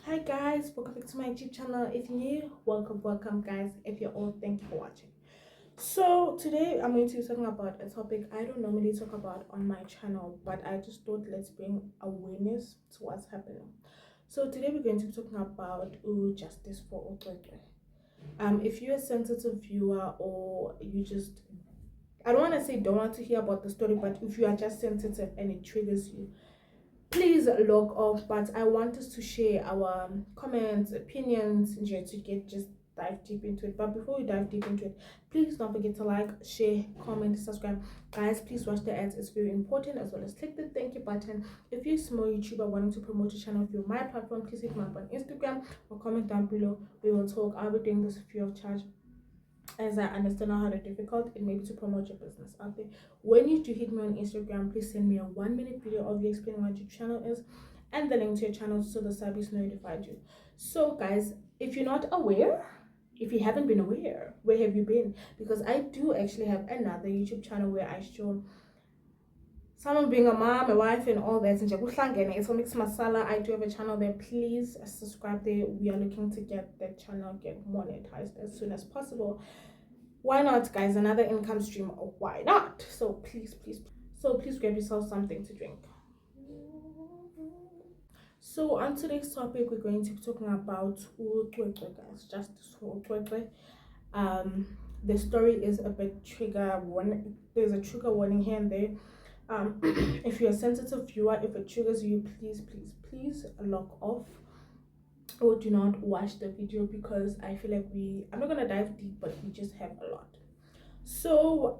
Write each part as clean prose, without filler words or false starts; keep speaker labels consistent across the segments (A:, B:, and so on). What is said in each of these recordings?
A: Hi guys, welcome back to my YouTube channel. If you're new, welcome guys. If you're old, thank you for watching. So today I'm going to be talking about a topic I don't normally talk about on my channel, but I just thought let's bring awareness to what's happening. So today we're going to be talking about justice for Okwekwe. If you're a sensitive viewer or you just, I don't want to say don't want to hear about the story, but if you are just sensitive and it triggers you, please log off. But I want us to share our comments, opinions, and to get just dive deep into it. But before we dive deep into it, please don't forget to like, share, comment, subscribe. Guys, please watch the ads, it's very important, as well as click the thank you button. If you're a small YouTuber wanting to promote your channel through my platform, please hit me up on Instagram or comment down below. We will talk. I'll be doing this free of charge, as I understand how difficult it may be to promote your business out there. When you do hit me on Instagram, please send me a 1-minute video of you explaining what your channel is and the link to your channel so the subbies notified you. So guys, if you're not aware, if you haven't been aware, where have you been? Because I do actually have another YouTube channel where I show someone being a mom, a wife, and all that. It's on Mix Masala. I do have a channel there. Please subscribe there. We are looking to get that channel get monetized as soon as possible. Why not, guys? Another income stream. Why not? So please grab yourself something to drink. So on today's topic, we're going to be talking about Okwekwe, guys. Justice for Okwekwe. The story is a bit trigger warning. There's a trigger warning here and there. If you're a sensitive viewer, if it triggers you, please log off or do not watch the video, because I feel like I'm not gonna dive deep, but we just have a lot. So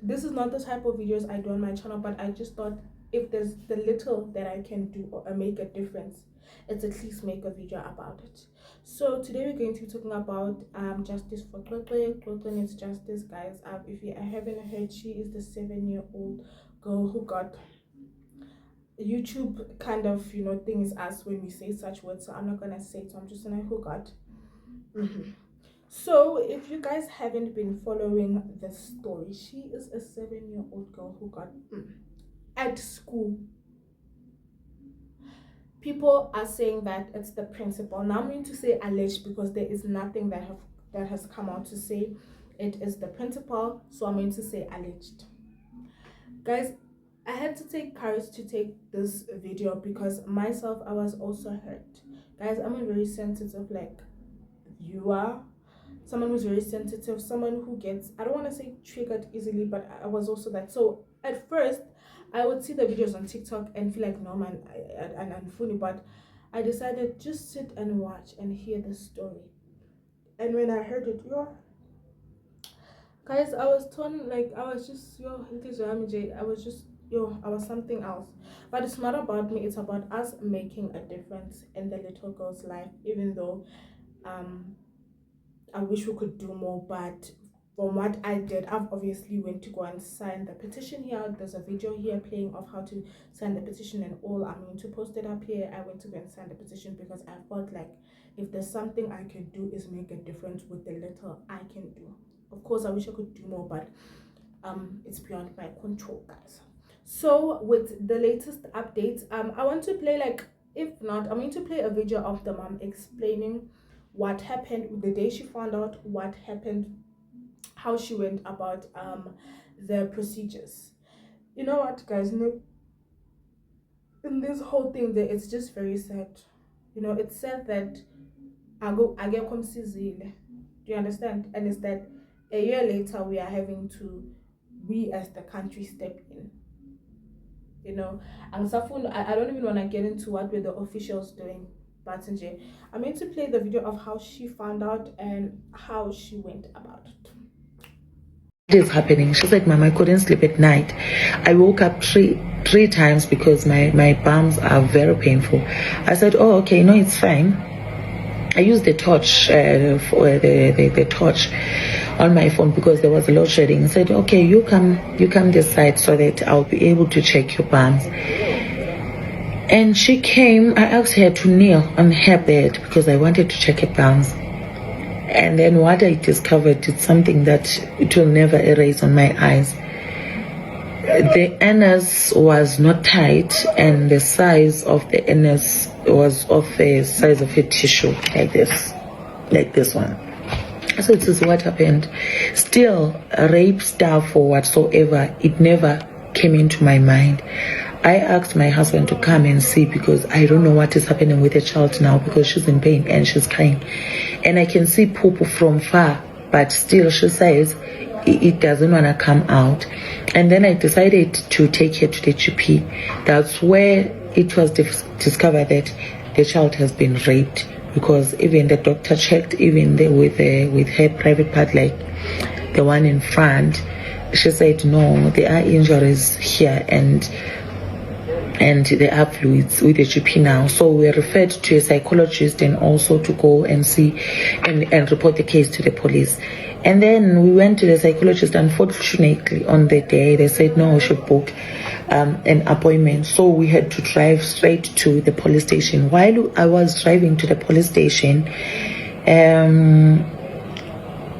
A: this is not the type of videos I do on my channel, but I just thought if there's the little that I can do or make a difference, it's at least make a video about it. So today we're going to be talking about justice for Okwekwe. Okwekwe needs justice, guys. If you haven't heard, she is the 7-year-old girl who got YouTube kind of things us when we say such words, so I'm not gonna say it, so I'm just gonna who got. So if you guys haven't been following the story, she is a 7-year-old girl who got at school. People are saying that it's the principal. Now I'm going to say alleged because there is nothing that has come out to say it is the principal, so I'm going to say alleged. Guys, I had to take courage to take this video because myself, I was also hurt. Guys, I'm a very sensitive viewer, someone who's very sensitive, someone who gets, I don't want to say triggered easily, but I was also that. So at first I would see the videos on TikTok and feel like no man, I'm funny, but I decided just sit and watch and hear the story. And when I heard it, guys, I was torn. I was just I was something else. But it's not about me, it's about us making a difference in the little girl's life, even though I wish we could do more. But from what I did, I've obviously went to go and sign the petition here. There's a video here playing of how to sign the petition and all. I'm going to post it up here. I went to go and sign the petition because I felt like if there's something I can do is make a difference with the little I can do. Of course, I wish I could do more, but it's beyond my control, guys. So with the latest updates, I want to play if not, I'm going to play a video of the mom explaining what happened the day she found out what happened, how she went about the procedures. You know what, guys, in this whole thing there, it's just very sad. It's sad that I get consizile. Do you understand? And it's that a year later we are having to, we as the country, step in. And I don't even want to get into what were the officials doing, but I'm going to play the video of how she found out and how she went about it.
B: What is happening? She's like, Mom, I couldn't sleep at night. I woke up three times because my palms are very painful. I said, oh, okay, no, it's fine. I used the torch for the torch on my phone because there was a load shedding. I said, okay, you come this side so that I'll be able to check your palms. And she came. I asked her to kneel on her bed because I wanted to check her palms. And then what I discovered is something that it will never erase on my eyes. The anus was not tight, and the size of the anus was of the size of a tissue, like this one. So this is what happened. Still, rape stuff or whatsoever, it never came into my mind. I asked my husband to come and see because I don't know what is happening with the child now because she's in pain and she's crying. And I can see poop from far, but still she says it doesn't want to come out. And then I decided to take her to the GP. That's where it was discovered that the child has been raped, because even the doctor checked, even with her private part, like the one in front. She said no, there are injuries here and there are fluids with the GP now. So we are referred to a psychologist and also to go and see and report the case to the police. And then we went to the psychologist. Unfortunately, on the day, they said no, we should book an appointment. So we had to drive straight to the police station. While I was driving to the police station,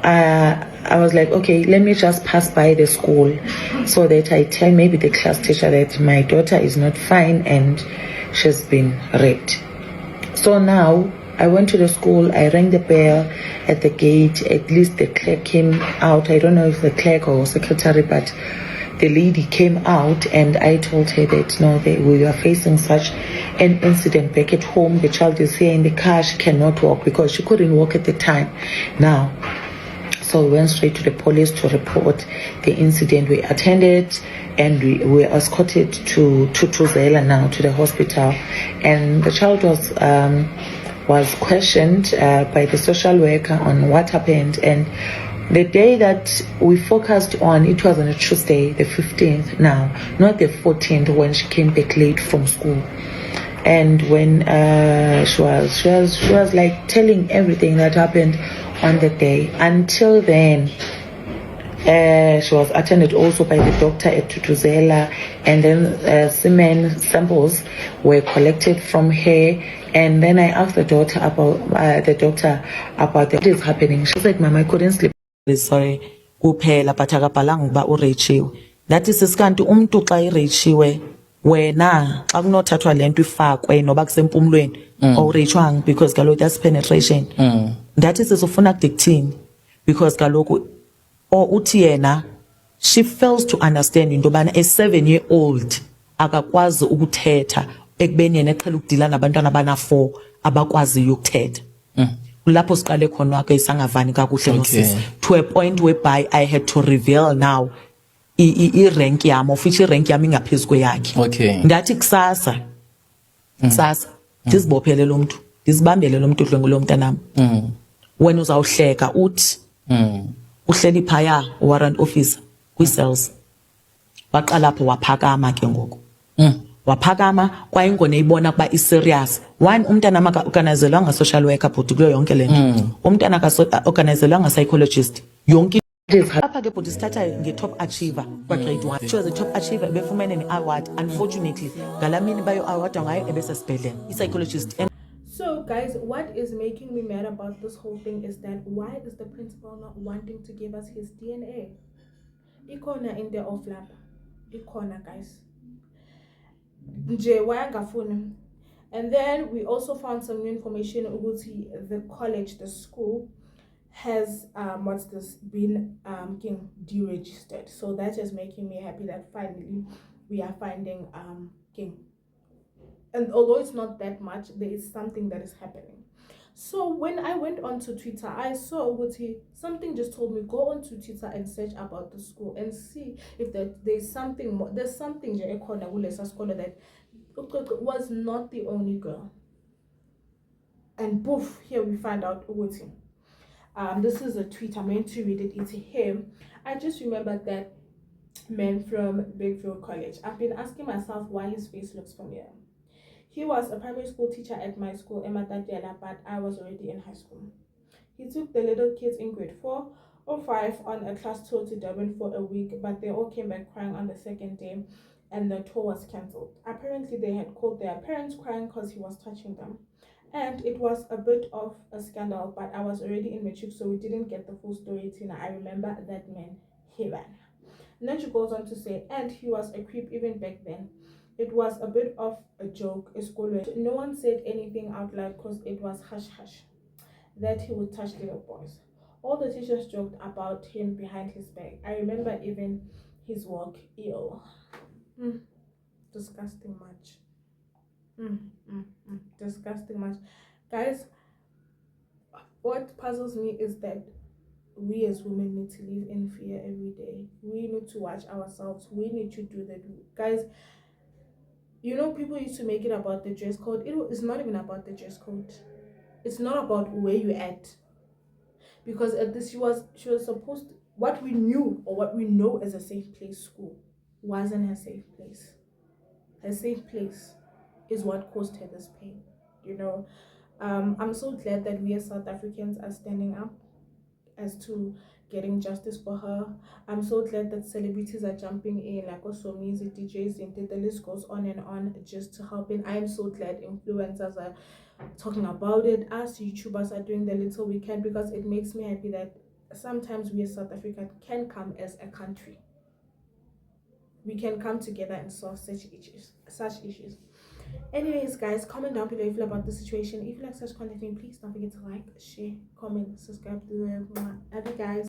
B: I was like, okay, let me just pass by the school so that I tell maybe the class teacher that my daughter is not fine and she's been raped. So now I went to the school, I rang the bell at the gate. At least the clerk came out. I don't know if the clerk or secretary, but the lady came out, and I told her that no, we are facing such an incident back at home. The child is here in the car. She cannot walk because she couldn't walk at the time. Now, so we went straight to the police to report the incident. We attended and we were escorted to Thuthuzela now, to the hospital. And the child was questioned by the social worker on what happened. And the day that we focused on, it was on a Tuesday, the 15th now, not the 14th, when she came back late from school. And when she was like telling everything that happened on the day. Until then, she was attended also by the doctor at Thuthuzela, and then semen samples were collected from her. And then I asked the doctor about what is happening. She said, "Mama, I couldn't sleep." Sorry, kuphela but akabhalanga uba ureyichiwe. That is isikanti umuntu xa ireyichiwe, wena xa kunothathwa lento ifakwe noba kusempumlweni awureyishwanga, because kaloku that's penetration. That is sifuna kude kuthini, because kaloku uthi yena she fails to understand into yobana a 7-year-old akakwazi ukuthetha ekubeni yena eqhela ukudila nabantwana abana-4 abakwaziyo ukuthetha. Lapho siqale khona ke isangavani kakuhle nosisi, to a point whereby I had to reveal now i-rank yami, of which i-rank yami ingaphezulu kweyakhe. Ndathi kusasa ndizibophele lo mntu, ndizibambele lo mntu udlwengulo mntanam. Wena uzawuhleka uthi uhleli phaya warrant officer kwi-cells. Waqala apho waphakama ke ngoku. Waphakama kwayingona eyibona kuba i-serious. One, umntana maka-organizelwanga social worker bhuti kuyo yonke le nto. Umntana ka-organizelwanga psychologist. Yonke apha ke bhuti sithatha nge-top achiever kwa-grade 1. She was a top achiever, ebefumene ne-award. Unfortunately, ngalamini bayo-awardwa ngayo ebesesibhedlele i-psychologist.
A: So guys, what is making me mad about this whole thing is that why is the principal not wanting to give us his DNA? Ikona in the off lab. Ikona, guys. And then we also found some new information about the college, the school has been deregistered. So that is making me happy that finally we are finding King. And although it's not that much, there is something that is happening. So when I went onto Twitter, I saw something just told me go onto Twitter and search about the school and see if there's something more. There's something that was not the only girl. And poof, here we find out Uguti. This is a tweet. I'm going to read it. It's him. I just remembered that man from Bigfield College. I've been asking myself why his face looks familiar. He was a primary school teacher at my school, Emma Tatiela, but I was already in high school. He took the little kids in grade 4 or 5 on a class tour to Durban for a week, but they all came back crying on the second day and the tour was cancelled. Apparently, they had called their parents crying because he was touching them. And it was a bit of a scandal, but I was already in matric, so we didn't get the full story, Tina. I remember that man, he ran. And then she goes on to say, and he was a creep even back then. it was a bit of a joke. No one said anything out loud because it was hush hush that he would touch little boys. All the teachers joked about him behind his back. I remember even his walk. Ew. Disgusting much. Disgusting much. Guys, what puzzles me is that we as women need to live in fear every day. We need to watch ourselves. We need to do that. Guys, you know, people used to make it about the dress code. It's not even about the dress code. It's not about where you at. Because at this, she was supposed to, what we knew or what we know as a safe place school wasn't her safe place. Her safe place is what caused her this pain, you know. I'm so glad that we as South Africans are standing up as to getting justice for her. I'm so glad that celebrities are jumping in, like Osomizi, DJs, and the list goes on just to help in. I'm so glad influencers are talking about it. Us YouTubers are doing the little we can, because it makes me happy that sometimes we as South Africa can come as a country. We can come together and solve such issues. Anyways, guys, comment down below if you feel about the situation. If you like such content, please don't forget to like, share, comment, subscribe to the love you guys.